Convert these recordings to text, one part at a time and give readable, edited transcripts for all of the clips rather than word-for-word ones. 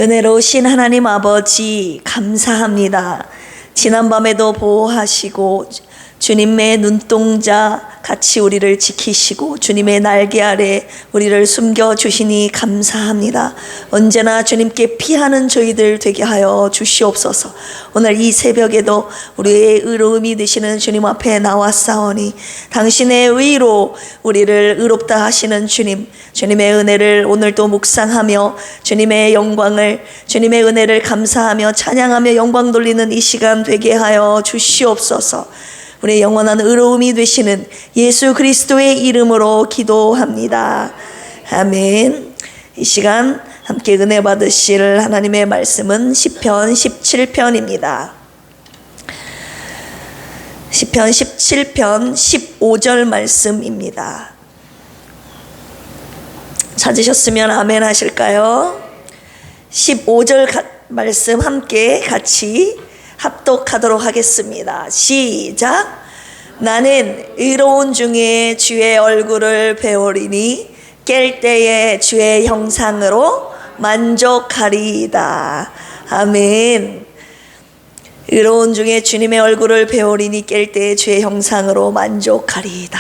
은혜로우신 하나님 아버지 감사합니다. 지난밤에도 보호하시고 주님의 눈동자 같이 우리를 지키시고 주님의 날개 아래 우리를 숨겨주시니 감사합니다. 언제나 주님께 피하는 저희들 되게 하여 주시옵소서. 오늘 이 새벽에도 우리의 의로움이 되시는 주님 앞에 나왔사오니 당신의 의로 우리를 의롭다 하시는 주님, 주님의 은혜를 오늘도 묵상하며 주님의 영광을, 주님의 은혜를 감사하며 찬양하며 영광 돌리는 이 시간 되게 하여 주시옵소서. 우리의 영원한 의로움이 되시는 예수 그리스도의 이름으로 기도합니다. 아멘. 이 시간 함께 은혜 받으실 하나님의 말씀은 시편 17편입니다. 시편 17편 15절 말씀입니다. 찾으셨으면 아멘 하실까요? 15절 말씀 함께 같이 합독하도록 하겠습니다. 시작. 나는 의로운 중에 주의 얼굴을 배우리니 깰 때에 주의 형상으로 만족하리이다. 아멘. 의로운 중에 주님의 얼굴을 배우리니 깰 때에 주의 형상으로 만족하리이다.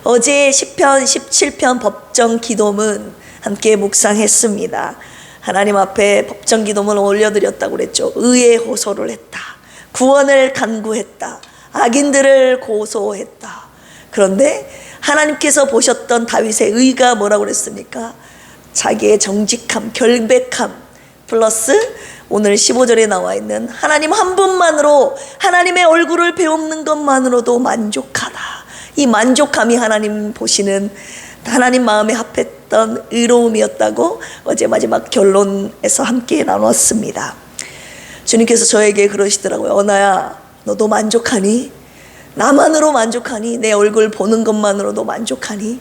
어제 시편 17편 법정 기도문 함께 묵상했습니다. 하나님 앞에 법정 기도문을 올려드렸다고 그랬죠. 의의 호소를 했다. 구원을 간구했다. 악인들을 고소했다. 그런데 하나님께서 보셨던 다윗의 의가 뭐라고 그랬습니까? 자기의 정직함, 결백함 플러스 오늘 15절에 나와 있는 하나님 한 분만으로 하나님의 얼굴을 배우는 것만으로도 만족하다. 이 만족함이 하나님 보시는 하나님 마음에 합했던 의로움이었다고 어제 마지막 결론에서 함께 나눴습니다. 주님께서 저에게 그러시더라고요. 언아야, 너도 만족하니? 나만으로 만족하니? 내 얼굴 보는 것만으로도 만족하니?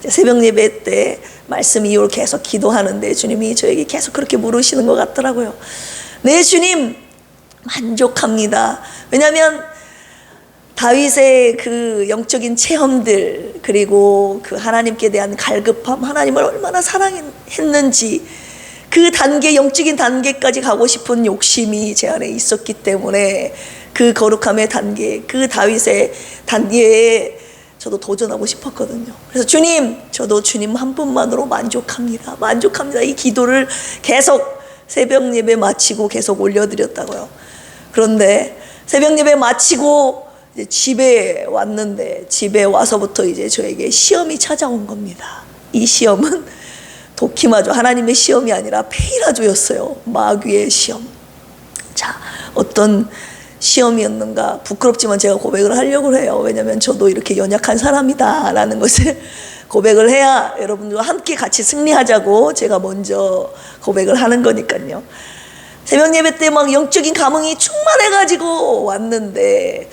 새벽 예배 때 말씀 이후로 계속 기도하는데 주님이 저에게 계속 그렇게 물으시는 것 같더라고요. 네, 주님 만족합니다. 왜냐하면 다윗의 그 영적인 체험들, 그리고 그 하나님께 대한 갈급함, 하나님을 얼마나 사랑했는지 그 단계, 영적인 단계까지 가고 싶은 욕심이 제 안에 있었기 때문에 그 거룩함의 단계, 그 다윗의 단계에 저도 도전하고 싶었거든요. 그래서 주님, 저도 주님 한 분만으로 만족합니다. 만족합니다. 이 기도를 계속 새벽 예배 마치고 계속 올려드렸다고요. 그런데 새벽 예배 마치고 이제 집에 왔는데 집에 와서부터 이제 저에게 시험이 찾아온 겁니다. 이 시험은 도키마조, 하나님의 시험이 아니라 페이라조였어요. 마귀의 시험. 자, 어떤 시험이었는가 부끄럽지만 제가 고백을 하려고 해요. 왜냐하면 저도 이렇게 연약한 사람이다 라는 것을 고백을 해야 여러분들과 함께 같이 승리하자고 제가 먼저 고백을 하는 거니까요. 새벽 예배 때 막 영적인 감흥이 충만해가지고 왔는데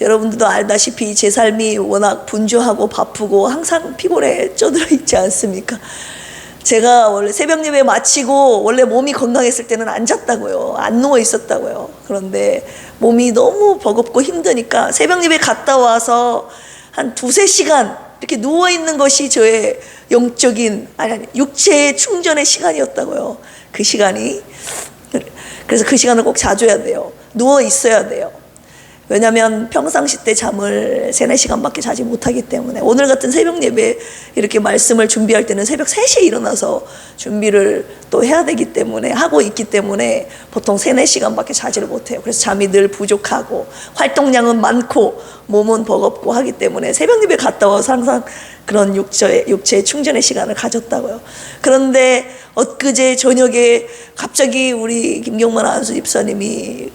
여러분들도 알다시피 제 삶이 워낙 분주하고 바쁘고 항상 피곤에 쪄들어 있지 않습니까? 제가 원래 새벽 예배 마치고 원래 몸이 건강했을 때는 안 잤다고요. 안 누워 있었다고요. 그런데 몸이 너무 버겁고 힘드니까 새벽 예배 갔다 와서 한 2-3시간 이렇게 누워 있는 것이 저의 영적인, 아니 육체의 충전의 시간이었다고요. 그 시간이. 그래서 그 시간을 꼭 자줘야 돼요. 누워 있어야 돼요. 왜냐하면 평상시 때 잠을 3-4시간밖에 자지 못하기 때문에 오늘 같은 새벽 예배 이렇게 말씀을 준비할 때는 새벽 3시에 일어나서 준비를 또 해야 되기 때문에 하고 있기 때문에 보통 3-4시간밖에 자지를 못해요. 그래서 잠이 늘 부족하고 활동량은 많고 몸은 버겁고 하기 때문에 새벽 예배 갔다 와서 항상 그런 육체의 충전의 시간을 가졌다고요. 그런데 엊그제 저녁에 갑자기 우리 김경만 안수 집사님이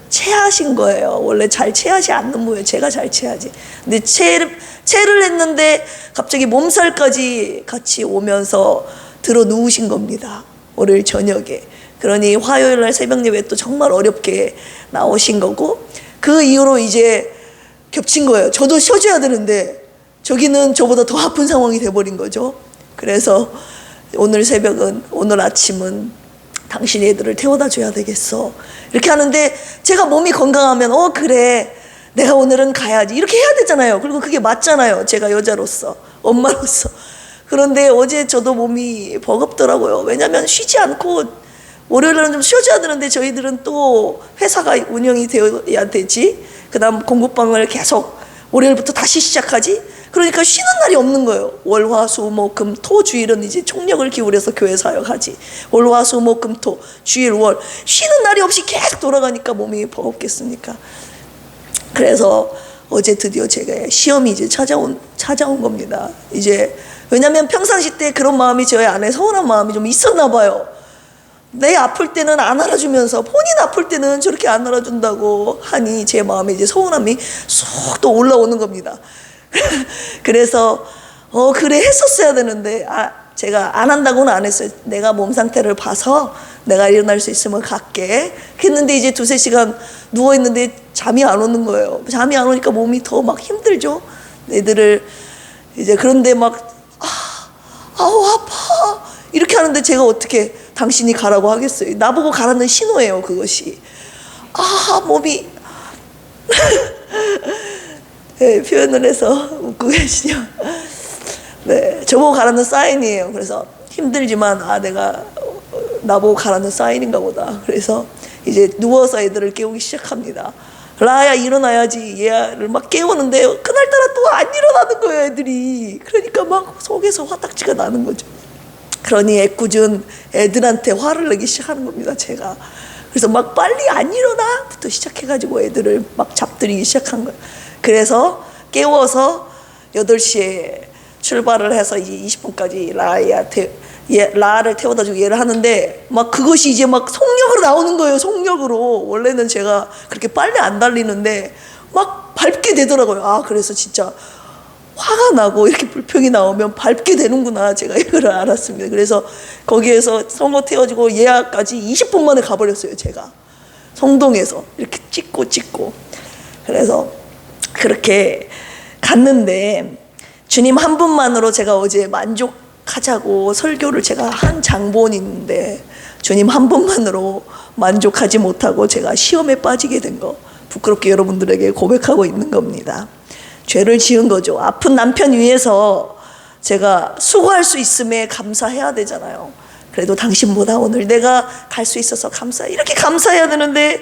체하신 거예요. 원래 잘 체하지 않는 거예요. 제가 잘 체하지. 근데 체를 했는데 갑자기 몸살까지 같이 오면서 들어 누우신 겁니다. 월요일 저녁에. 그러니 화요일 날 새벽 예배 또 정말 어렵게 나오신 거고 그 이후로 이제 겹친 거예요. 저도 쉬어줘야 되는데 저기는 저보다 더 아픈 상황이 돼버린 거죠. 그래서 오늘 새벽은, 오늘 아침은 당신이 애들을 태워다 줘야 되겠어. 이렇게 하는데 제가 몸이 건강하면 그래 내가 오늘은 가야지 이렇게 해야 되잖아요. 그리고 그게 맞잖아요. 제가 여자로서, 엄마로서. 그런데 어제 저도 몸이 버겁더라고요. 왜냐하면 쉬지 않고 월요일날은 좀 쉬어줘야 되는데 저희들은 또 회사가 운영이 되어야 되지. 그 다음 공부방을 계속 월요일부터 다시 시작하지. 그러니까 쉬는 날이 없는 거예요. 월, 화, 수, 목, 금, 토, 주일은 이제 총력을 기울여서 교회 사역하지. 월, 화, 수, 목, 금, 토, 주일, 월. 쉬는 날이 없이 계속 돌아가니까 몸이 버겁겠습니까? 그래서 어제 드디어 제가 시험이 이제 찾아온 겁니다. 이제 왜냐면 평상시 때 그런 마음이 저희 안에 서운한 마음이 좀 있었나 봐요. 내 아플 때는 안 알아주면서 본인 아플 때는 저렇게 안 알아준다고 하니 제 마음에 이제 서운함이 쑥 또 올라오는 겁니다. 그래서 그래 했었어야 되는데 제가 안 한다고는 안 했어요. 내가 몸 상태를 봐서 내가 일어날 수 있으면 갈게 했는데 이제 2-3시간 누워있는데 잠이 안 오는 거예요. 잠이 안 오니까 몸이 더 막 힘들죠. 애들을 이제 그런데 막 아우 아파 이렇게 하는데 제가 어떻게 당신이 가라고 하겠어요. 나보고 가라는 신호예요. 그것이 몸이 네, 표현을 해서 웃고 계시죠. 네, 저보고 가라는 사인이에요. 그래서 힘들지만 내가 나보고 가라는 사인인가 보다. 그래서 이제 누워서 애들을 깨우기 시작합니다. 라야 일어나야지. 얘를 막 깨우는데 그날따라 또 안 일어나는 거예요, 애들이. 그러니까 막 속에서 화딱지가 나는 거죠. 그러니 애꿎은 애들한테 화를 내기 시작하는 겁니다, 제가. 그래서 막 빨리 안 일어나부터 시작해가지고 애들을 막 잡들이기 시작한 거예요. 그래서 깨워서 8시에 출발을 해서 이제 20분까지 라를 태워다 주고 얘를 하는데 막 그것이 이제 막 속력으로 나오는 거예요. 속력으로. 원래는 제가 그렇게 빨리 안 달리는데 막 밟게 되더라고요. 그래서 진짜 화가 나고 이렇게 불평이 나오면 밟게 되는구나. 제가 이걸 알았습니다. 그래서 거기에서 성거 태워주고 예약까지 20분 만에 가버렸어요. 제가 성동에서 이렇게 찍고 그래서 그렇게 갔는데 주님 한 분만으로 제가 어제 만족하자고 설교를 제가 한 장본인데 주님 한 분만으로 만족하지 못하고 제가 시험에 빠지게 된 거 부끄럽게 여러분들에게 고백하고 있는 겁니다. 죄를 지은 거죠. 아픈 남편 위해서 제가 수고할 수 있음에 감사해야 되잖아요. 그래도 당신보다 오늘 내가 갈 수 있어서 감사해. 이렇게 감사해야 되는데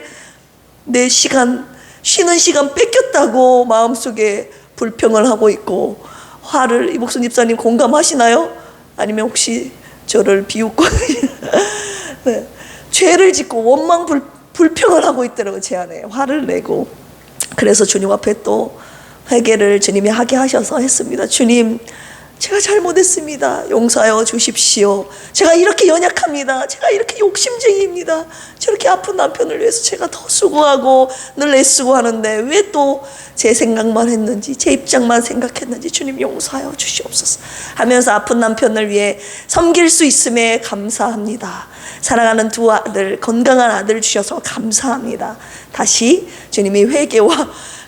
내 시간, 쉬는 시간 뺏겼다고 마음속에 불평을 하고 있고 화를, 이복순 집사님 공감하시나요? 아니면 혹시 저를 비웃고 네. 죄를 짓고 원망 불평을 하고 있더라고요. 제 안에 화를 내고. 그래서 주님 앞에 또 회개를 주님이 하게 하셔서 했습니다. 주님, 제가 잘못했습니다. 용서하여 주십시오. 제가 이렇게 연약합니다. 제가 이렇게 욕심쟁이입니다. 저렇게 아픈 남편을 위해서 제가 더 수고하고 늘 애쓰고 하는데 왜 또 제 생각만 했는지, 제 입장만 생각했는지 주님 용서하여 주시옵소서 하면서 아픈 남편을 위해 섬길 수 있음에 감사합니다. 사랑하는 두 아들, 건강한 아들 주셔서 감사합니다. 다시 주님이 회개와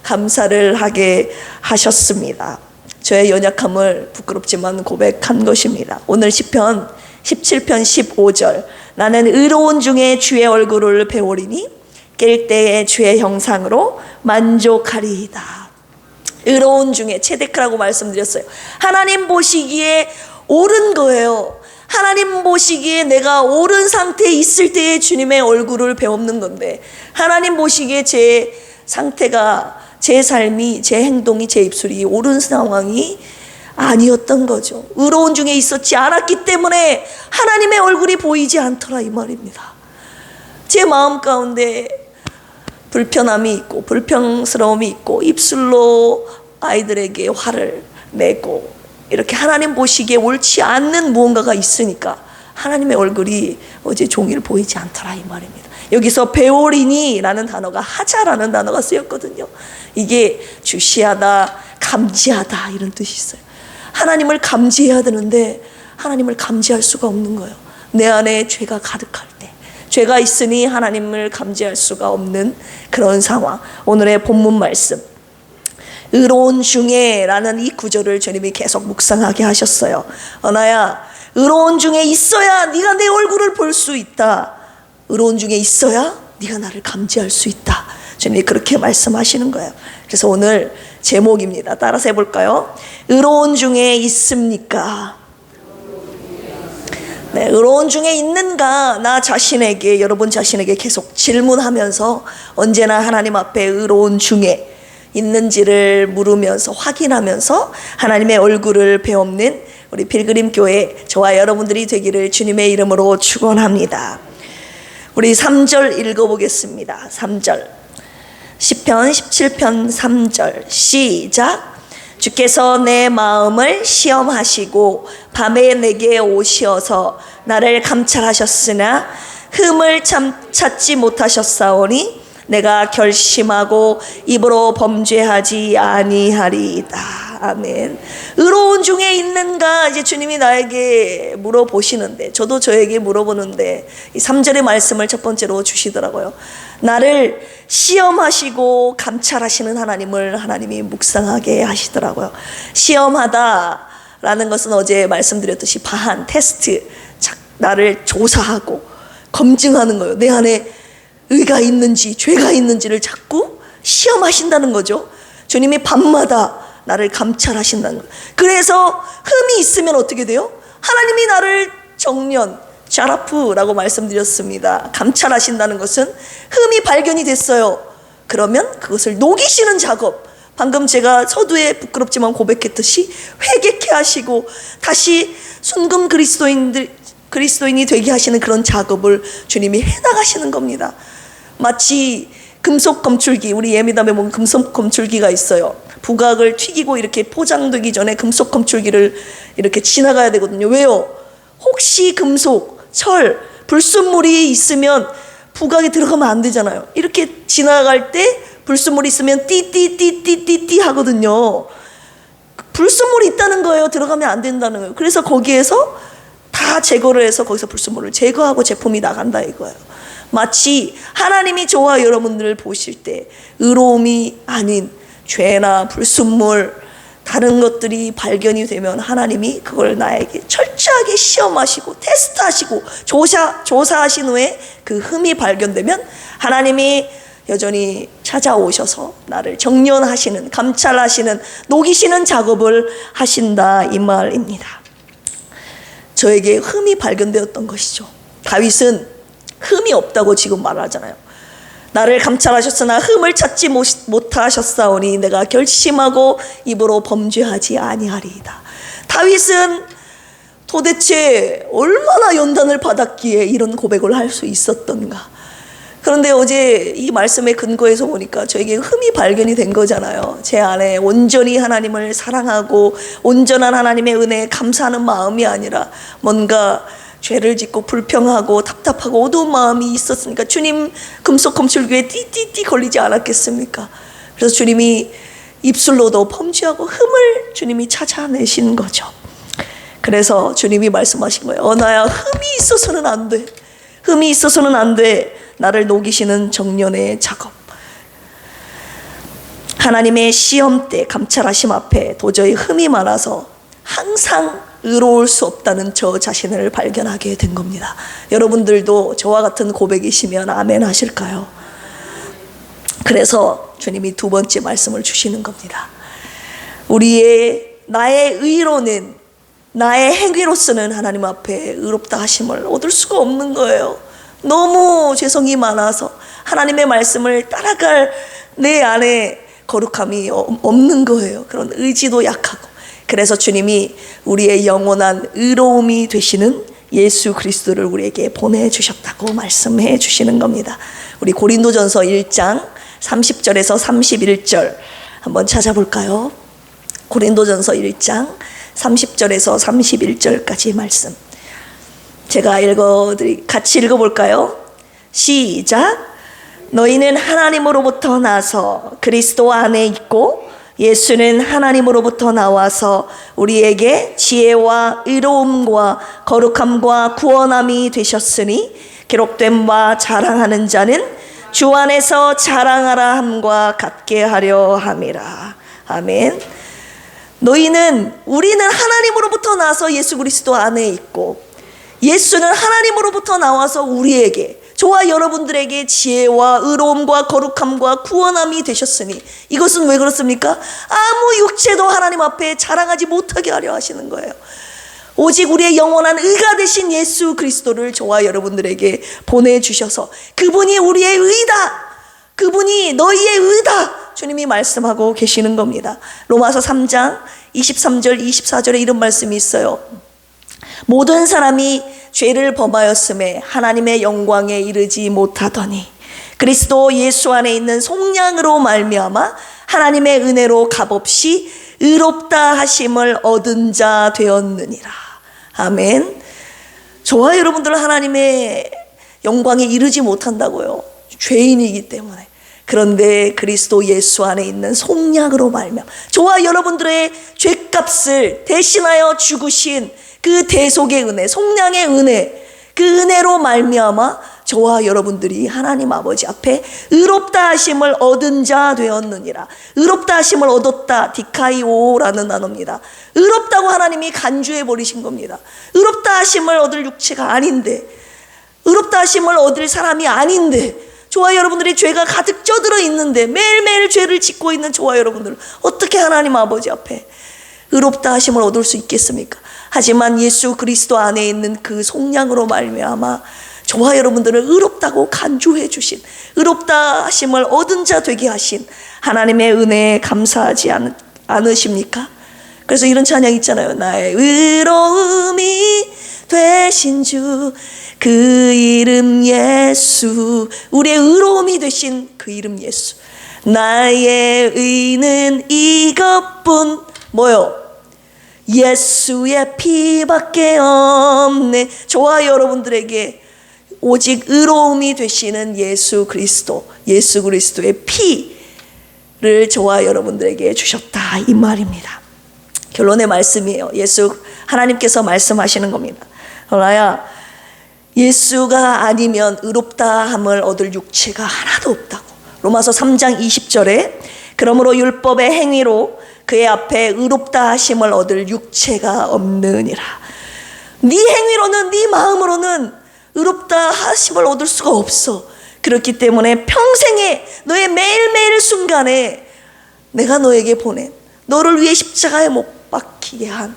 감사를 하게 하셨습니다. 저의 연약함을 부끄럽지만 고백한 것입니다. 오늘 시편 17편 15절 나는 의로운 중에 주의 얼굴을 배우리니 깰 때에 주의 형상으로 만족하리이다. 의로운 중에 체데크라고 말씀드렸어요. 하나님 보시기에 옳은 거예요. 하나님 보시기에 내가 옳은 상태에 있을 때에 주님의 얼굴을 배우는 건데 하나님 보시기에 제 상태가 제 삶이, 제 행동이, 제 입술이 옳은 상황이 아니었던 거죠. 의로운 중에 있었지 않았기 때문에 하나님의 얼굴이 보이지 않더라 이 말입니다. 제 마음 가운데 불편함이 있고 불평스러움이 있고 입술로 아이들에게 화를 내고 이렇게 하나님 보시기에 옳지 않는 무언가가 있으니까 하나님의 얼굴이 어제 종일 보이지 않더라 이 말입니다. 여기서 배오리니 라는 단어가 하자라는 단어가 쓰였거든요. 이게 주시하다, 감지하다 이런 뜻이 있어요. 하나님을 감지해야 되는데 하나님을 감지할 수가 없는 거예요. 내 안에 죄가 가득할 때, 죄가 있으니 하나님을 감지할 수가 없는 그런 상황. 오늘의 본문 말씀 의로운 중에 라는 이 구절을 주님이 계속 묵상하게 하셨어요. 언아야, 의로운 중에 있어야 네가 내 얼굴을 볼 수 있다. 의로운 중에 있어야 네가 나를 감지할 수 있다. 주님이 그렇게 말씀하시는 거예요. 그래서 오늘 제목입니다. 따라서 해볼까요? 의로운 중에 있습니까? 네, 의로운 중에 있는가? 나 자신에게, 여러분 자신에게 계속 질문하면서 언제나 하나님 앞에 의로운 중에 있는지를 물으면서 확인하면서 하나님의 얼굴을 배움는 우리 필그림 교회 저와 여러분들이 되기를 주님의 이름으로 축원합니다. 우리 3절 읽어보겠습니다. 3절 시편 17편 3절 시작. 주께서 내 마음을 시험하시고 밤에 내게 오시어서 나를 감찰하셨으나 흠을 찾지 못하셨사오니 내가 결심하고 입으로 범죄하지 아니하리이다. 아멘. 의로운 중에 있는가? 이제 주님이 나에게 물어보시는데, 저도 저에게 물어보는데 이 3절의 말씀을 첫 번째로 주시더라고요. 나를 시험하시고 감찰하시는 하나님을 하나님이 묵상하게 하시더라고요. 시험하다라는 것은 어제 말씀드렸듯이 바한, 테스트, 나를 조사하고 검증하는 거예요. 내 안에 의가 있는지 죄가 있는지를 자꾸 시험하신다는 거죠. 주님이 밤마다 나를 감찰하신다는 거예요. 그래서 흠이 있으면 어떻게 돼요? 하나님이 나를 정년, 샤라프라고 말씀드렸습니다. 감찰하신다는 것은 흠이 발견이 됐어요. 그러면 그것을 녹이시는 작업, 방금 제가 서두에 부끄럽지만 고백했듯이 회개케 하시고 다시 순금 그리스도인이 되게 하시는 그런 작업을 주님이 해나가시는 겁니다. 마치 금속 검출기, 우리 예미담에 보면 금속 검출기가 있어요. 부각을 튀기고 이렇게 포장되기 전에 금속 검출기를 이렇게 지나가야 되거든요. 왜요? 혹시 금속, 철, 불순물이 있으면 부각이 들어가면 안 되잖아요. 이렇게 지나갈 때 불순물이 있으면 띠띠띠띠띠띠 하거든요. 불순물이 있다는 거예요. 들어가면 안 된다는 거예요. 그래서 거기에서 다 제거를 해서 거기서 불순물을 제거하고 제품이 나간다 이거예요. 마치 하나님이 저와 여러분들을 보실 때 의로움이 아닌 죄나 불순물, 다른 것들이 발견이 되면 하나님이 그걸 나에게 철저하게 시험하시고 테스트하시고 조사하신 후에 그 흠이 발견되면 하나님이 여전히 찾아오셔서 나를 정련하시는, 감찰하시는, 녹이시는 작업을 하신다 이 말입니다. 저에게 흠이 발견되었던 것이죠. 다윗은 흠이 없다고 지금 말하잖아요. 나를 감찰하셨으나 흠을 찾지 못하셨사오니 내가 결심하고 입으로 범죄하지 아니하리이다. 다윗은 도대체 얼마나 연단을 받았기에 이런 고백을 할 수 있었던가. 그런데 어제 이 말씀의 근거에서 보니까 저에게 흠이 발견이 된 거잖아요. 제 안에 온전히 하나님을 사랑하고 온전한 하나님의 은혜에 감사하는 마음이 아니라 뭔가 죄를 짓고 불평하고 답답하고 어두운 마음이 있었으니까 주님 금속 검출기에 띠띠띠 걸리지 않았겠습니까? 그래서 주님이 입술로도 범죄하고 흠을 주님이 찾아내신 거죠. 그래서 주님이 말씀하신 거예요. 언아야, 흠이 있어서는 안 돼. 흠이 있어서는 안 돼. 나를 녹이시는 정련의 작업. 하나님의 시험 때 감찰하심 앞에 도저히 흠이 많아서 항상 의로울 수 없다는 저 자신을 발견하게 된 겁니다. 여러분들도 저와 같은 고백이시면 아멘 하실까요? 그래서 주님이 두 번째 말씀을 주시는 겁니다. 나의 의로는, 나의 행위로서는 하나님 앞에 의롭다 하심을 얻을 수가 없는 거예요. 너무 죄성이 많아서 하나님의 말씀을 따라갈 내 안에 거룩함이 없는 거예요. 그런 의지도 약하고. 그래서 주님이 우리의 영원한 의로움이 되시는 예수 그리스도를 우리에게 보내주셨다고 말씀해 주시는 겁니다. 우리 고린도전서 1장 30절에서 31절 한번 찾아볼까요? 고린도전서 1장 30절에서 31절까지 말씀 제가 같이 읽어볼까요? 시작. 너희는 하나님으로부터 나서 그리스도 안에 있고 예수는 하나님으로부터 나와서 우리에게 지혜와 의로움과 거룩함과 구원함이 되셨으니 기록된 바 자랑하는 자는 주 안에서 자랑하라 함과 같게 하려 함이라. 아멘. 우리는 하나님으로부터 나서 예수 그리스도 안에 있고 예수는 하나님으로부터 나와서 우리에게, 저와 여러분들에게 지혜와 의로움과 거룩함과 구원함이 되셨으니, 이것은 왜 그렇습니까? 아무 육체도 하나님 앞에 자랑하지 못하게 하려 하시는 거예요. 오직 우리의 영원한 의가 되신 예수 그리스도를 저와 여러분들에게 보내주셔서 그분이 우리의 의다, 그분이 너희의 의다, 주님이 말씀하고 계시는 겁니다. 로마서 3장 23절 24절에 이런 말씀이 있어요. 모든 사람이 죄를 범하였음에 하나님의 영광에 이르지 못하더니 그리스도 예수 안에 있는 속량으로 말미암아 하나님의 은혜로 값없이 의롭다 하심을 얻은 자 되었느니라. 아멘. 저와 여러분들은 하나님의 영광에 이르지 못한다고요. 죄인이기 때문에. 그런데 그리스도 예수 안에 있는 속량으로 말미암아 저와 여러분들의 죄값을 대신하여 죽으신 그 대속의 은혜, 속량의 은혜, 그 은혜로 말미암아 저와 여러분들이 하나님 아버지 앞에 의롭다 하심을 얻은 자 되었느니라. 의롭다 하심을 얻었다, 디카이오라는 단어입니다. 의롭다고 하나님이 간주해 버리신 겁니다. 의롭다 하심을 얻을 육체가 아닌데, 의롭다 하심을 얻을 사람이 아닌데, 저와 여러분들이 죄가 가득 쪄들어 있는데 매일매일 죄를 짓고 있는 저와 여러분들은 어떻게 하나님 아버지 앞에 의롭다 하심을 얻을 수 있겠습니까? 하지만 예수 그리스도 안에 있는 그 속량으로 말미암아 저와 여러분들을 의롭다고 간주해 주신, 의롭다 하심을 얻은 자 되게 하신 하나님의 은혜에 감사하지 않으십니까? 그래서 이런 찬양 있잖아요. 나의 의로움이 되신 주 그 이름 예수, 우리의 의로움이 되신 그 이름 예수. 나의 의는 이것뿐, 뭐요? 예수의 피밖에 없네. 저와 여러분들에게 오직 의로움이 되시는 예수 그리스도, 예수 그리스도의 피를 저와 여러분들에게 주셨다, 이 말입니다. 결론의 말씀이에요. 하나님께서 말씀하시는 겁니다. 나야, 예수가 아니면 의롭다 함을 얻을 육체가 하나도 없다고. 로마서 3장 20절에 그러므로 율법의 행위로 그의 앞에 의롭다 하심을 얻을 육체가 없느니라. 네 행위로는, 네 마음으로는 의롭다 하심을 얻을 수가 없어. 그렇기 때문에 평생에 너의 매일매일 순간에 내가 너에게 보낸, 너를 위해 십자가에 못 박히게 한,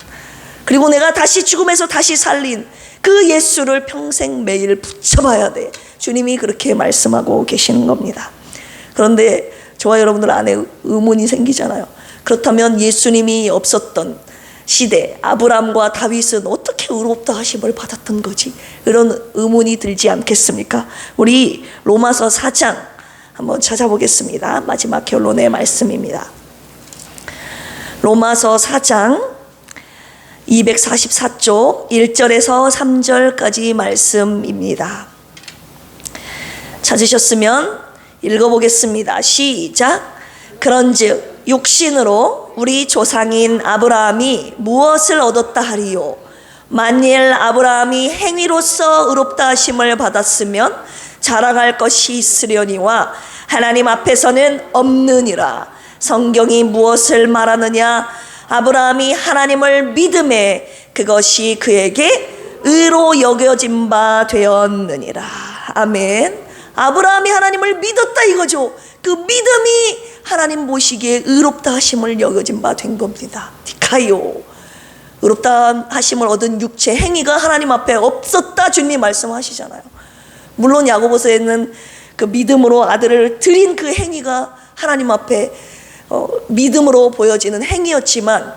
그리고 내가 다시 죽음에서 다시 살린 그 예수를 평생 매일 붙잡아야 돼. 주님이 그렇게 말씀하고 계시는 겁니다. 그런데 저와 여러분들 안에 의문이 생기잖아요. 그렇다면 예수님이 없었던 시대 아브라함과 다윗은 어떻게 의롭다 하심을 받았던 거지? 이런 의문이 들지 않겠습니까? 우리 로마서 4장 한번 찾아보겠습니다. 마지막 결론의 말씀입니다. 로마서 4장 244쪽 1절에서 3절까지 말씀입니다. 찾으셨으면 읽어보겠습니다. 시작. 그런즉 육신으로 우리 조상인 아브라함이 무엇을 얻었다 하리요? 만일 아브라함이 행위로서 의롭다 하심을 받았으면 자랑할 것이 있으려니와 하나님 앞에서는 없느니라. 성경이 무엇을 말하느냐? 아브라함이 하나님을 믿음에 그것이 그에게 의로 여겨진 바 되었느니라. 아멘. 아브라함이 하나님을 믿었다 이거죠. 그 믿음이 하나님 보시기에 의롭다 하심을 여겨진 바 된 겁니다. 디카이오. 의롭다 하심을 얻은 육체 행위가 하나님 앞에 없었다, 주님이 말씀하시잖아요. 물론 야고보서에는 그 믿음으로 아들을 드린 그 행위가 하나님 앞에 믿음으로 보여지는 행위였지만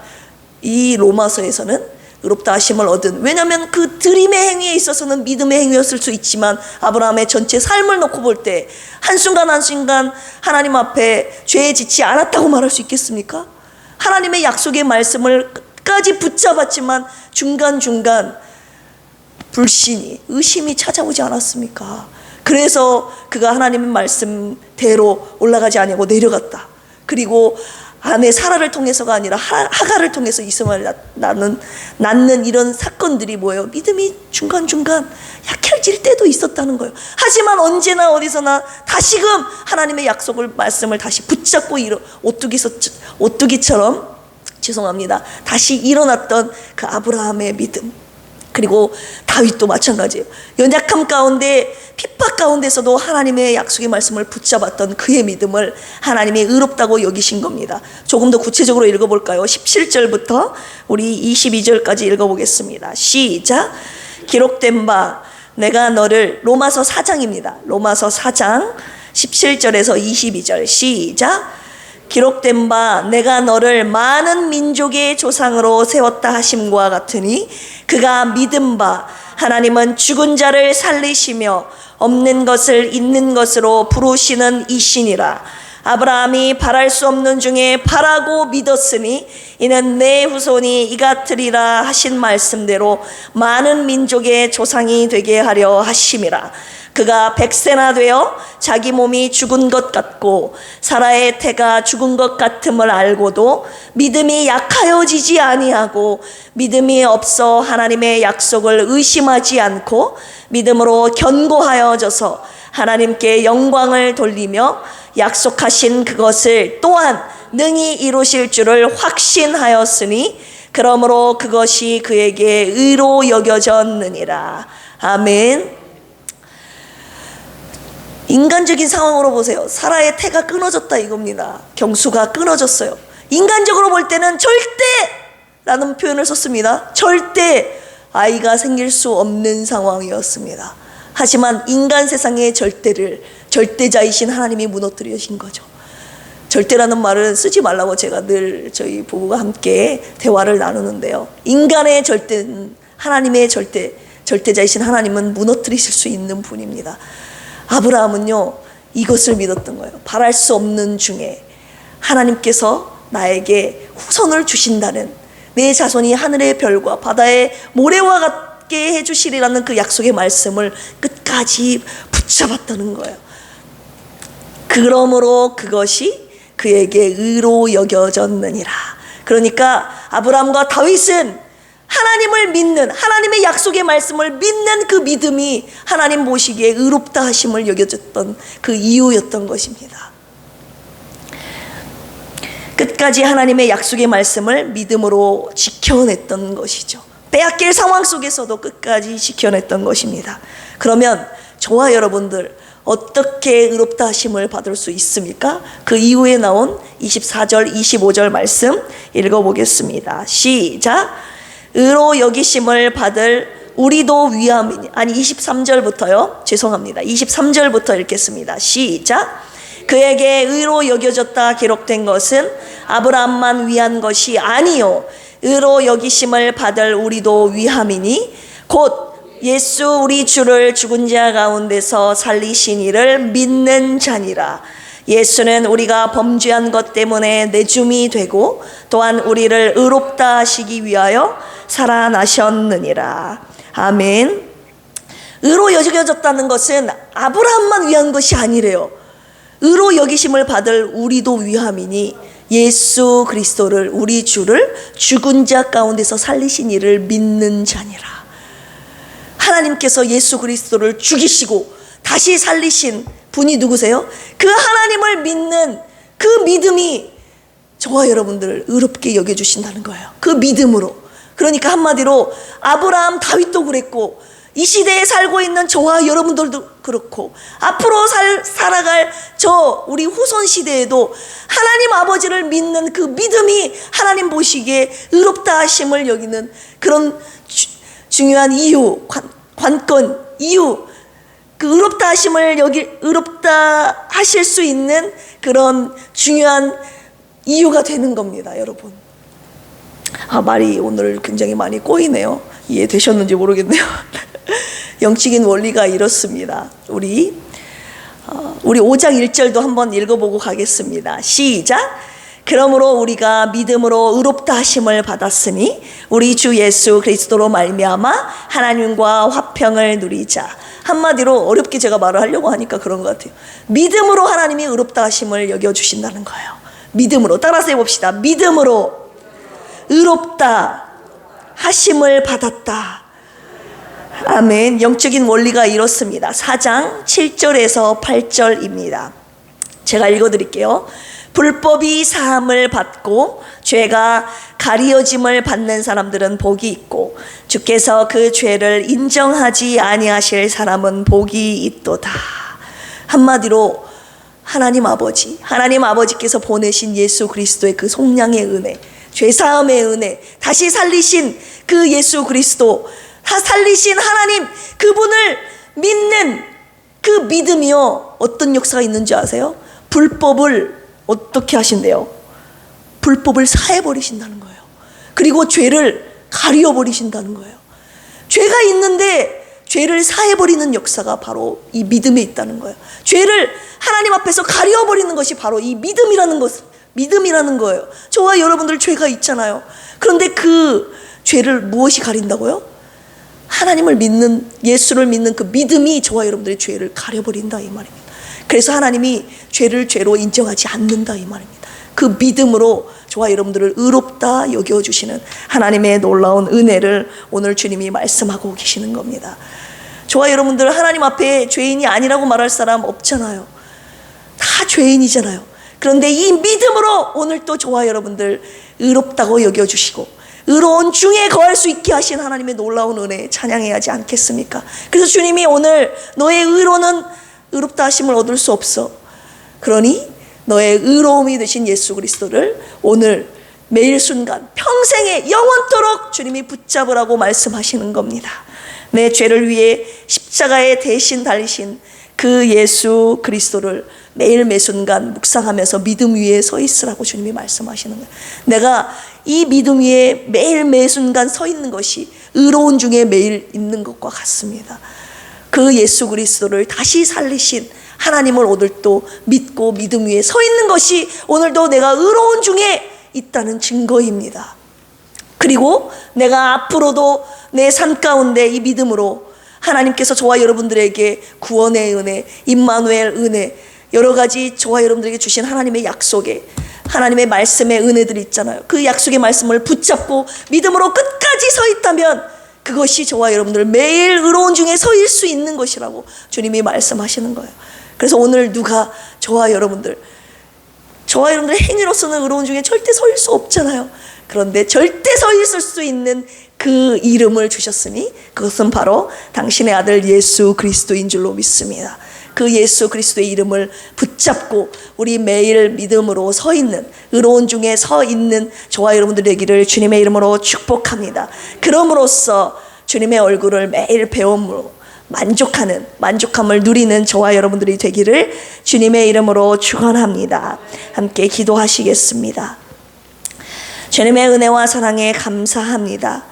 이 로마서에서는 의롭다 하심을 얻은, 왜냐하면 그 드림의 행위에 있어서는 믿음의 행위였을 수 있지만 아브라함의 전체 삶을 놓고 볼 때 한순간 한순간 하나님 앞에 죄에 짓지 않았다고 말할 수 있겠습니까? 하나님의 약속의 말씀을 끝까지 붙잡았지만 중간중간 불신이, 의심이 찾아오지 않았습니까? 그래서 그가 하나님의 말씀대로 올라가지 아니하고 내려갔다. 그리고 아내 사라를 통해서가 아니라 하갈을 통해서 이스마엘을 낳는 이런 사건들이 뭐예요? 믿음이 중간중간 약해질 때도 있었다는 거예요. 하지만 언제나 어디서나 다시금 하나님의 약속을, 말씀을 다시 붙잡고 오뚜기처럼 다시 일어났던 그 아브라함의 믿음, 그리고 다윗도 마찬가지예요. 연약함 가운데 핍박 가운데서도 하나님의 약속의 말씀을 붙잡았던 그의 믿음을 하나님이 의롭다고 여기신 겁니다. 조금 더 구체적으로 읽어볼까요? 17절부터 우리 22절까지 읽어보겠습니다. 시작. 기록된 바 내가 너를, 로마서 4장입니다. 로마서 4장 17절에서 22절 시작. 기록된 바 내가 너를 많은 민족의 조상으로 세웠다 하심과 같으니 그가 믿은 바 하나님은 죽은 자를 살리시며 없는 것을 있는 것으로 부르시는 이시니라. 아브라함이 바랄 수 없는 중에 바라고 믿었으니 이는 내 후손이 이같으리라 하신 말씀대로 많은 민족의 조상이 되게 하려 하심이라. 그가 100세나 되어 자기 몸이 죽은 것 같고 사라의 태가 죽은 것 같음을 알고도 믿음이 약하여지지 아니하고 믿음이 없어 하나님의 약속을 의심하지 않고 믿음으로 견고하여져서 하나님께 영광을 돌리며 약속하신 그것을 또한 능히 이루실 줄을 확신하였으니 그러므로 그것이 그에게 의로 여겨졌느니라. 아멘. 인간적인 상황으로 보세요. 사라의 태가 끊어졌다 이겁니다. 경수가 끊어졌어요. 인간적으로 볼 때는 절대라는 표현을 썼습니다. 절대 아이가 생길 수 없는 상황이었습니다. 하지만 인간 세상의 절대를 절대자이신 하나님이 무너뜨리신 거죠. 절대라는 말을 쓰지 말라고 제가 늘 저희 부부가 함께 대화를 나누는데요. 인간의 절대는 하나님의 절대자이신 하나님은 무너뜨리실 수 있는 분입니다. 아브라함은요 이것을 믿었던 거예요. 바랄 수 없는 중에 하나님께서 나에게 후손을 주신다는, 내 자손이 하늘의 별과 바다의 모래와 같게 해주시리라는 그 약속의 말씀을 끝까지 붙잡았다는 거예요. 그러므로 그것이 그에게 의로 여겨졌느니라. 그러니까 아브라함과 다윗은 하나님을 믿는, 하나님의 약속의 말씀을 믿는 그 믿음이 하나님 보시기에 의롭다 하심을 여겨졌던 그 이유였던 것입니다. 끝까지 하나님의 약속의 말씀을 믿음으로 지켜냈던 것이죠. 빼앗길 상황 속에서도 끝까지 지켜냈던 것입니다. 그러면 저와 여러분들 어떻게 의롭다 하심을 받을 수 있습니까? 그 이후에 나온 24절 25절 말씀 읽어보겠습니다. 시작. 의로 여기심을 받을 우리도 위함이니, 아니 23절부터요. 죄송합니다. 23절부터 읽겠습니다. 시작. 그에게 의로 여겨졌다 기록된 것은 아브라함만 위한 것이 아니요 의로 여기심을 받을 우리도 위함이니 곧 예수 우리 주를 죽은 자 가운데서 살리신 이를 믿는 자니라. 예수는 우리가 범죄한 것 때문에 내줌이 되고 또한 우리를 의롭다 하시기 위하여 살아나셨느니라. 아멘. 의로 여겨졌다는 것은 아브라함만 위한 것이 아니래요. 의로 여기심을 받을 우리도 위함이니 예수 그리스도를, 우리 주를 죽은 자 가운데서 살리신 이를 믿는 자니라. 하나님께서 예수 그리스도를 죽이시고 다시 살리신 분이 누구세요? 그 하나님을 믿는 그 믿음이 저와 여러분들을 의롭게 여겨주신다는 거예요. 그 믿음으로. 그러니까 한마디로 아브라함, 다윗도 그랬고 이 시대에 살고 있는 저와 여러분들도 그렇고 앞으로 살아갈 우리 후손 시대에도 하나님 아버지를 믿는 그 믿음이 하나님 보시기에 의롭다 하심을 여기는 그런 중요한 이유, 관건, 이유, 그 의롭다 하심을 의롭다 하실 수 있는 그런 중요한 이유가 되는 겁니다, 여러분. 말이 오늘 굉장히 많이 꼬이네요. 이해되셨는지 모르겠네요. 영적인 원리가 이렇습니다. 우리 5장 1절도 한번 읽어보고 가겠습니다. 시작. 그러므로 우리가 믿음으로 의롭다 하심을 받았으니 우리 주 예수 그리스도로 말미암아 하나님과 화평을 누리자. 한마디로 어렵게 제가 말을 하려고 하니까 그런 것 같아요. 믿음으로 하나님이 의롭다 하심을 여겨주신다는 거예요. 믿음으로. 따라서 해봅시다. 믿음으로 의롭다 하심을 받았다. 아멘. 영적인 원리가 이렇습니다. 4장 7절에서 8절입니다. 제가 읽어드릴게요. 불법이 사함을 받고 죄가 가리어짐을 받는 사람들은 복이 있고 주께서 그 죄를 인정하지 아니하실 사람은 복이 있도다. 한마디로 하나님 아버지께서 보내신 예수 그리스도의 그 속량의 은혜, 죄사함의 은혜, 다시 살리신 그 예수 그리스도, 살리신 하나님, 그분을 믿는 그 믿음이요, 어떤 역사가 있는지 아세요? 불법을 어떻게 하신대요? 불법을 사해버리신다는 거예요. 그리고 죄를 가리어버리신다는 거예요. 죄가 있는데 죄를 사해버리는 역사가 바로 이 믿음에 있다는 거예요. 죄를 하나님 앞에서 가려버리는 것이 바로 이 믿음이라는 거예요. 저와 여러분들 죄가 있잖아요. 그런데 그 죄를 무엇이 가린다고요? 하나님을 믿는, 예수를 믿는 그 믿음이 저와 여러분들의 죄를 가려버린다 이 말입니다. 그래서 하나님이 죄를 죄로 인정하지 않는다 이 말입니다. 그 믿음으로 저와 여러분들을 의롭다 여겨주시는 하나님의 놀라운 은혜를 오늘 주님이 말씀하고 계시는 겁니다. 저와 여러분들 하나님 앞에 죄인이 아니라고 말할 사람 없잖아요. 다 죄인이잖아요. 그런데 이 믿음으로 오늘 또 저와 여러분들 의롭다고 여겨주시고 의로운 중에 거할 수 있게 하신 하나님의 놀라운 은혜 찬양해야 하지 않겠습니까? 그래서 주님이 오늘 너의 의로는 의롭다 하심을 얻을 수 없어. 그러니 너의 의로움이 되신 예수 그리스도를 오늘 매일 순간 평생에 영원토록 주님이 붙잡으라고 말씀하시는 겁니다. 내 죄를 위해 십자가에 대신 달리신 그 예수 그리스도를 매일 매순간 묵상하면서 믿음 위에 서 있으라고 주님이 말씀하시는 거예요. 내가 이 믿음 위에 매일 매순간 서 있는 것이 의로운 중에 매일 있는 것과 같습니다. 그 예수 그리스도를 다시 살리신 하나님을 오늘 또 믿고 믿음 위에 서 있는 것이 오늘도 내가 의로운 중에 있다는 증거입니다. 그리고 내가 앞으로도 내 삶 가운데 이 믿음으로 하나님께서 저와 여러분들에게 구원의 은혜, 임마누엘 은혜, 여러 가지 저와 여러분들에게 주신 하나님의 약속에, 하나님의 말씀의 은혜들이 있잖아요. 그 약속의 말씀을 붙잡고 믿음으로 끝까지 서 있다면 그것이 저와 여러분들 매일 의로운 중에 서일 수 있는 것이라고 주님이 말씀하시는 거예요. 그래서 오늘 누가 저와 여러분들의 행위로서는 의로운 중에 절대 서일 수 없잖아요. 그런데 절대 서 있을 수 있는 그 이름을 주셨으니 그것은 바로 당신의 아들 예수 그리스도인 줄로 믿습니다. 그 예수 그리스도의 이름을 붙잡고 우리 매일 믿음으로 서 있는, 의로운 중에 서 있는 저와 여러분들 되기를 주님의 이름으로 축복합니다. 그럼으로써 주님의 얼굴을 매일 배움으로 만족함을 누리는 저와 여러분들이 되기를 주님의 이름으로 축원합니다. 함께 기도하시겠습니다. 주님의 은혜와 사랑에 감사합니다.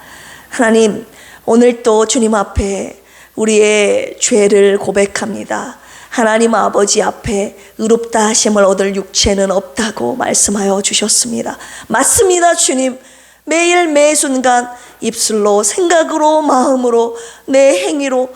하나님, 오늘 또 주님 앞에 우리의 죄를 고백합니다. 하나님 아버지 앞에 의롭다 하심을 얻을 육체는 없다고 말씀하여 주셨습니다. 맞습니다, 주님. 매일 매순간 입술로, 생각으로, 마음으로, 내 행위로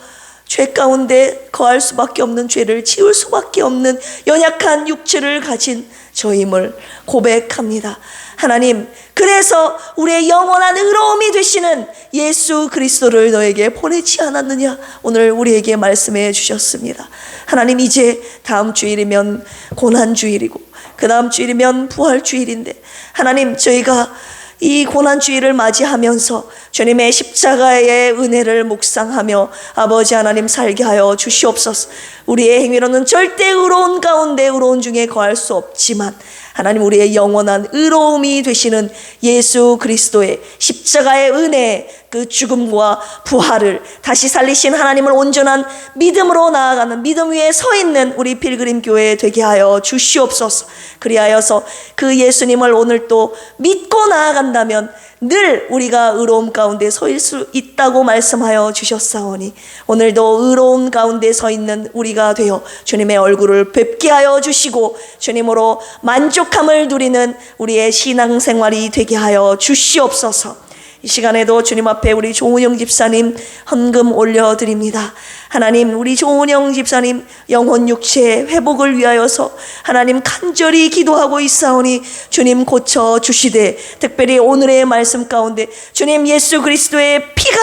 죄 가운데 거할 수밖에 없는 죄를 지울 수밖에 없는 연약한 육체를 가진 저임을 고백합니다. 하나님, 그래서 우리의 영원한 의로움이 되시는 예수 그리스도를 너에게 보내지 않았느냐, 오늘 우리에게 말씀해 주셨습니다. 하나님, 이제 다음 주일이면 고난주일이고 그 다음 주일이면 부활주일인데 하나님, 저희가 이 고난주일을 맞이하면서 주님의 십자가의 은혜를 묵상하며 아버지 하나님 살게 하여 주시옵소서. 우리의 행위로는 절대 의로운 가운데 의로운 중에 거할 수 없지만 하나님, 우리의 영원한 의로움이 되시는 예수 그리스도의 십자가의 은혜, 그 죽음과 부활을 다시 살리신 하나님을 온전한 믿음으로 나아가는, 믿음 위에 서 있는 우리 필그림 교회 되게 하여 주시옵소서. 그리하여서 그 예수님을 오늘 또 믿고 나아간다면 늘 우리가 의로움 가운데 서일 수 있다고 말씀하여 주셨사오니 오늘도 의로움 가운데 서 있는 우리가 되어 주님의 얼굴을 뵙게 하여 주시고 주님으로 만족함을 누리는 우리의 신앙생활이 되게 하여 주시옵소서. 이 시간에도 주님 앞에 우리 조은영 집사님 헌금 올려드립니다. 하나님, 우리 조은영 집사님 영혼 육체 회복을 위하여서 하나님 간절히 기도하고 있사오니 주님 고쳐주시되, 특별히 오늘의 말씀 가운데 주님 예수 그리스도의 피가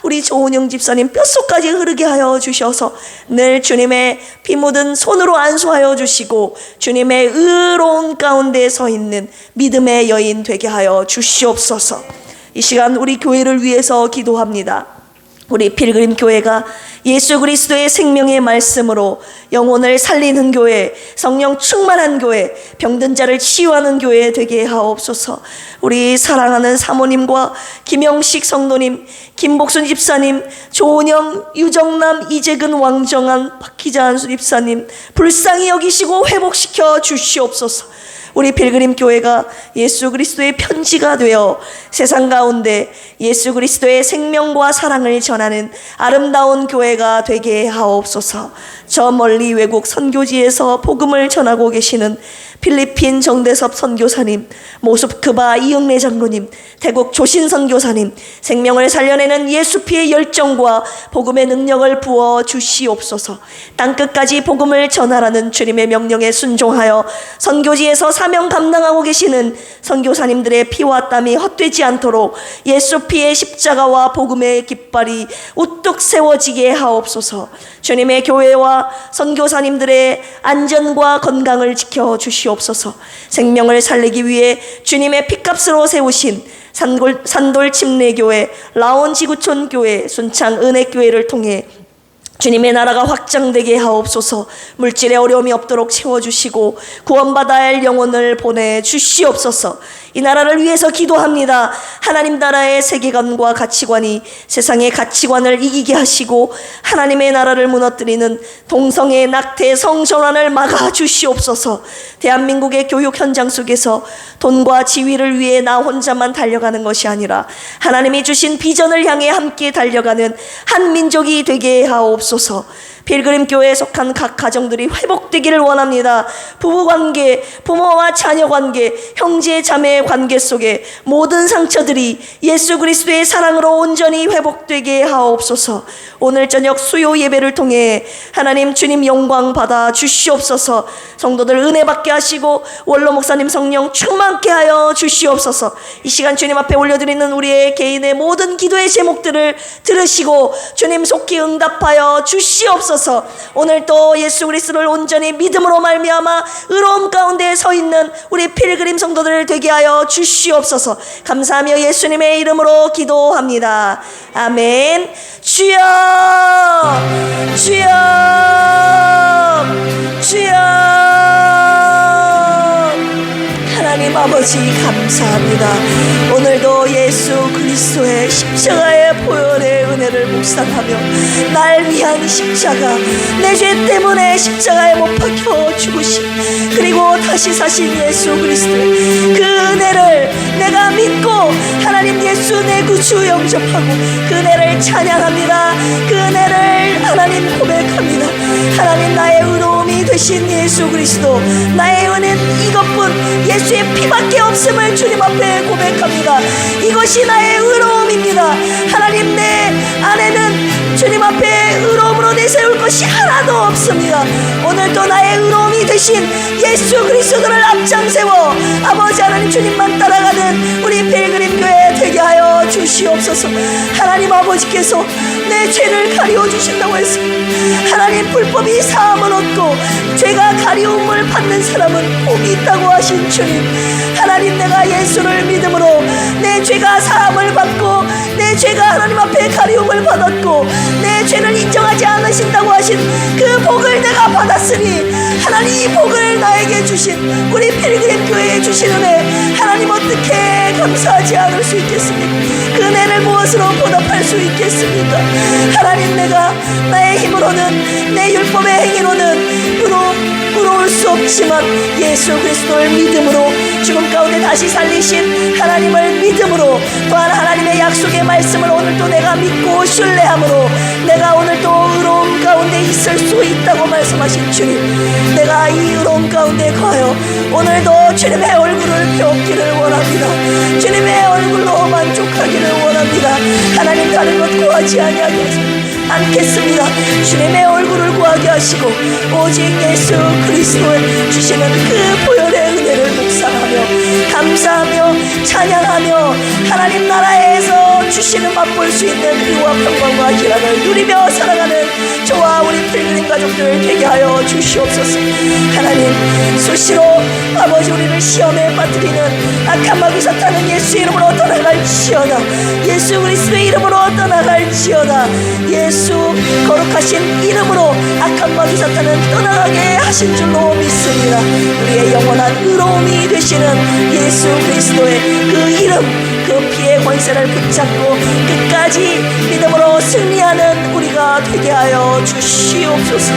우리 조은영 집사님 뼛속까지 흐르게 하여 주셔서 늘 주님의 피 묻은 손으로 안수하여 주시고 주님의 의로운 가운데 서 있는 믿음의 여인 되게 하여 주시옵소서. 이 시간 우리 교회를 위해서 기도합니다. 우리 필그림 교회가 예수 그리스도의 생명의 말씀으로 영혼을 살리는 교회, 성령 충만한 교회, 병든 자를 치유하는 교회 되게 하옵소서. 우리 사랑하는 사모님과 김영식 성도님, 김복순 집사님, 조은영, 유정남, 이재근, 왕정한, 박희자 한수 집사님 불쌍히 여기시고 회복시켜 주시옵소서. 우리 필그림 교회가 예수 그리스도의 편지가 되어 세상 가운데 예수 그리스도의 생명과 사랑을 전하는 아름다운 교회가 되게 하옵소서. 저 멀리 외국 선교지에서 복음을 전하고 계시는 필리핀 정대섭 선교사님, 모스크바 이응래 장로님, 태국 조신 선교사님, 생명을 살려내는 예수 피의 열정과 복음의 능력을 부어 주시옵소서. 땅끝까지 복음을 전하라는 주님의 명령에 순종하여 선교지에서 사명 감당하고 계시는 선교사님들의 피와 땀이 헛되지 않도록 예수 피의 십자가와 복음의 깃발이 우뚝 세워지게 하옵소서. 주님의 교회와 선교사님들의 안전과 건강을 지켜 주시옵소서. 생명을 살리기 위해 주님의 피값으로 세우신 산돌 침례교회, 라온 지구촌 교회, 순창 은혜교회를 통해 주님의 나라가 확장되게 하옵소서. 물질의 어려움이 없도록 채워주시고 구원받아야 할 영혼을 보내주시옵소서. 이 나라를 위해서 기도합니다. 하나님 나라의 세계관과 가치관이 세상의 가치관을 이기게 하시고 하나님의 나라를 무너뜨리는 동성애 낙태 성전환을 막아주시옵소서. 대한민국의 교육 현장 속에서 돈과 지위를 위해 나 혼자만 달려가는 것이 아니라 하나님이 주신 비전을 향해 함께 달려가는 한 민족이 되게 하옵소서. 필그림 교회에 속한 각 가정들이 회복되기를 원합니다. 부부관계, 부모와 자녀관계, 형제 자매의 관계 속에 모든 상처들이 예수 그리스도의 사랑으로 온전히 회복되게 하옵소서. 오늘 저녁 수요 예배를 통해 하나님 주님 영광 받아 주시옵소서. 성도들 은혜 받게 하시고 원로 목사님 성령 충만케 하여 주시옵소서. 이 시간 주님 앞에 올려드리는 우리의 개인의 모든 기도의 제목들을 들으시고 주님 속히 응답하여 주시옵소서. 오늘 또 예수 그리스도를 온전히 믿음으로 말미암아 의로움 가운데 서 있는 우리 필그림 성도들 되게 하여 주시옵소서. 감사하며 예수님의 이름으로 기도합니다. 아멘. 주여, 주여, 주여. 하나님 아버지 감사합니다. 오늘도 예수 그리스도의 십자가의 보혈의 은혜를 묵상하며 날 위한 십자가, 내 죄 때문에 십자가에 못 박혀 죽으신 그리고 다시 사신 예수 그리스도 그 은혜를 내가 믿고 하나님 예수 내 구주 영접하고 그 은혜를 찬양합니다. 그 은혜를 하나님 고백합니다. 하나님 나의 의로움이 되신 예수 그리스도, 나의 은혜는 이것뿐 예수의 피밖에 없음을 주님 앞에 고백합니다. 이것이 나의 의로움입니다. 하나님 내 안에는 주님 앞에 의로움으로 내세울 것이 하나도 없습니다. 오늘도 나의 의로움이 되신 예수 그리스도를 앞장세워 아버지 하나님 주님만 따라가는 우리 필그림 교회 되게 하여 주시옵소서. 하나님 아버지께서 내 죄를 가리워 주신다고 했습니다. 하나님 불법이 사함을 얻고 죄가 가리움을 받는 사람은 복이 있다고 하신 주님, 하나님 내가 예수를 믿음으로 내 죄가 사함을 받고 내 죄가 하나님 앞에 가리움을 받았고 내 죄를 인정하지 않으신다고 하신 그 복을 내가 받았으니 하나님 이 복을 나에게 주신 우리 필그림 교회에 주신 은혜, 하나님 어떻게 감사하지 않을 수 있겠습니까? 그 은혜를 무엇으로 보답할 수 있겠습니까? 하나님 내가 나의 힘으로는 내 율법의 행위로는 의로울 수 없지 말씀은 예수 그리스도를 믿음으로 죽음 가운데 다시 살리신 하나님을 믿음으로 또한 하나님의 약속의 말씀을 오늘도 내가 믿고 신뢰함으로 내가 오늘도 의로움 가운데 있을 수 있다고 말씀하신 주님, 내가 이 의로움 가운데 거하여 오늘도 주님의 얼굴을 뵙기를 원합니다. 주님의 얼굴로 만족하기를 원합니다. 하나님 다른 것 구하지 않겠습니다. 주님의 얼굴을 구하게 하시고 오직 예수 그리스도의 주시는 그 보혈의 은혜를 묵상하며 감사하며 찬양하며 하나님 나라에서 주시는 맛볼 수 있는 의와 평강과 기락을 누리며 살아가는 저와 우리 필그림 가족들 되게 하여 주시옵소서. 하나님 수시로 아버지 우리를 시험에 빠뜨리는 악한 마귀 사탄은 예수 이름으로 떠나갈지어다. 예수 그리스도의 이름으로 떠나갈지어다. 예수 거룩하신 이름으로 악한 마귀 사탄은 떠나가게 하신 줄로 믿습니다. 우리의 영원한 의로움이 되시는 예수 그리스도의 그 이름, 그 피의 권세를 붙잡고 끝까지 믿음으로 승리하는 우리가 되게 하여 주시옵소서.